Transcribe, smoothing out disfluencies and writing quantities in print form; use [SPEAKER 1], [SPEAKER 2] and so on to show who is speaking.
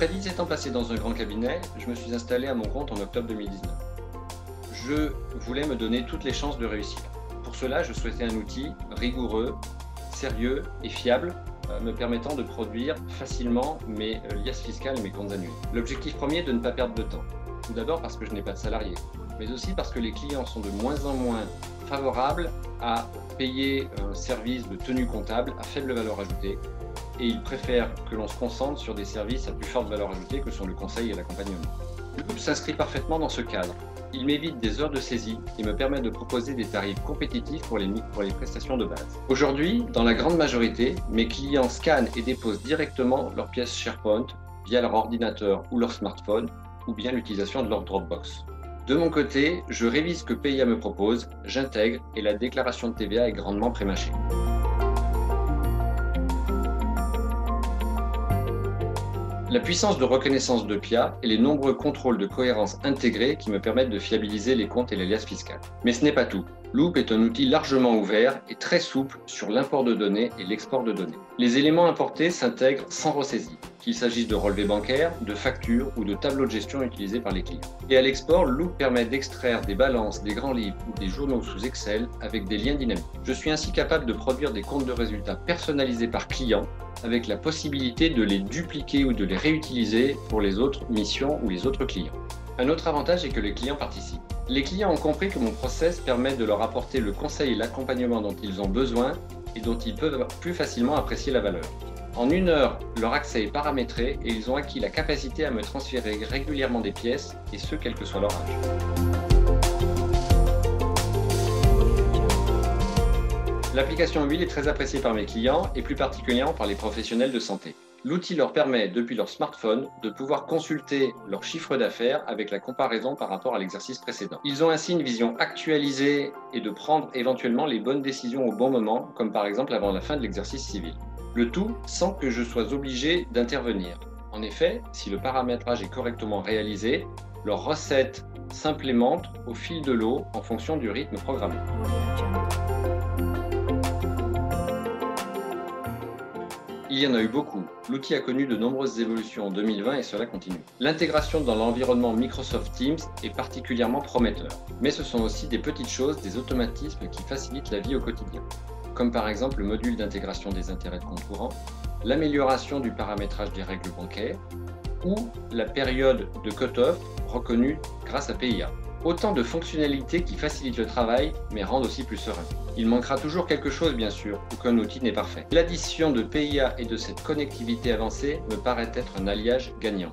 [SPEAKER 1] Après 17 ans passés dans un grand cabinet, je me suis installé à mon compte en octobre 2019. Je voulais me donner toutes les chances de réussir. Pour cela, je souhaitais un outil rigoureux, sérieux et fiable, me permettant de produire facilement mes liasses fiscales et mes comptes annuels. L'objectif premier est de ne pas perdre de temps. Tout d'abord parce que je n'ai pas de salariés, mais aussi parce que les clients sont de moins en moins favorables à payer un service de tenue comptable à faible valeur ajoutée, et ils préfèrent que l'on se concentre sur des services à plus forte valeur ajoutée que sont le conseil et l'accompagnement. Loop s'inscrit parfaitement dans ce cadre. Il m'évite des heures de saisie et me permet de proposer des tarifs compétitifs pour les prestations de base. Aujourd'hui, dans la grande majorité, mes clients scannent et déposent directement leurs pièces SharePoint via leur ordinateur ou leur smartphone, ou bien l'utilisation de leur Dropbox. De mon côté, je révise ce que PIA me propose, j'intègre et la déclaration de TVA est grandement prémâchée. La puissance de reconnaissance de PIA et les nombreux contrôles de cohérence intégrés qui me permettent de fiabiliser les comptes et les liasses fiscales. Mais ce n'est pas tout. Loop est un outil largement ouvert et très souple sur l'import de données et l'export de données. Les éléments importés s'intègrent sans ressaisie, qu'il s'agisse de relevés bancaires, de factures ou de tableaux de gestion utilisés par les clients. Et à l'export, Loop permet d'extraire des balances, des grands livres ou des journaux sous Excel avec des liens dynamiques. Je suis ainsi capable de produire des comptes de résultats personnalisés par client, avec la possibilité de les dupliquer ou de les réutiliser pour les autres missions ou les autres clients. Un autre avantage est que les clients participent. Les clients ont compris que mon process permet de leur apporter le conseil et l'accompagnement dont ils ont besoin et dont ils peuvent plus facilement apprécier la valeur. En 1 heure, leur accès est paramétré et ils ont acquis la capacité à me transférer régulièrement des pièces, et ce, quel que soit leur âge. L'application mobile est très appréciée par mes clients et plus particulièrement par les professionnels de santé. L'outil leur permet, depuis leur smartphone, de pouvoir consulter leur chiffre d'affaires avec la comparaison par rapport à l'exercice précédent. Ils ont ainsi une vision actualisée et de prendre éventuellement les bonnes décisions au bon moment, comme par exemple avant la fin de l'exercice civil. Le tout sans que je sois obligé d'intervenir. En effet, si le paramétrage est correctement réalisé, leurs recettes s'implémentent au fil de l'eau en fonction du rythme programmé. Il y en a eu beaucoup. L'outil a connu de nombreuses évolutions en 2020 et cela continue. L'intégration dans l'environnement Microsoft Teams est particulièrement prometteur. Mais ce sont aussi des petites choses, des automatismes qui facilitent la vie au quotidien. Comme par exemple le module d'intégration des intérêts de compte courant, l'amélioration du paramétrage des règles bancaires ou la période de cut-off reconnue grâce à PIA. Autant de fonctionnalités qui facilitent le travail, mais rendent aussi plus serein. Il manquera toujours quelque chose, bien sûr, aucun outil n'est parfait. L'addition de PIA et de cette connectivité avancée me paraît être un alliage gagnant.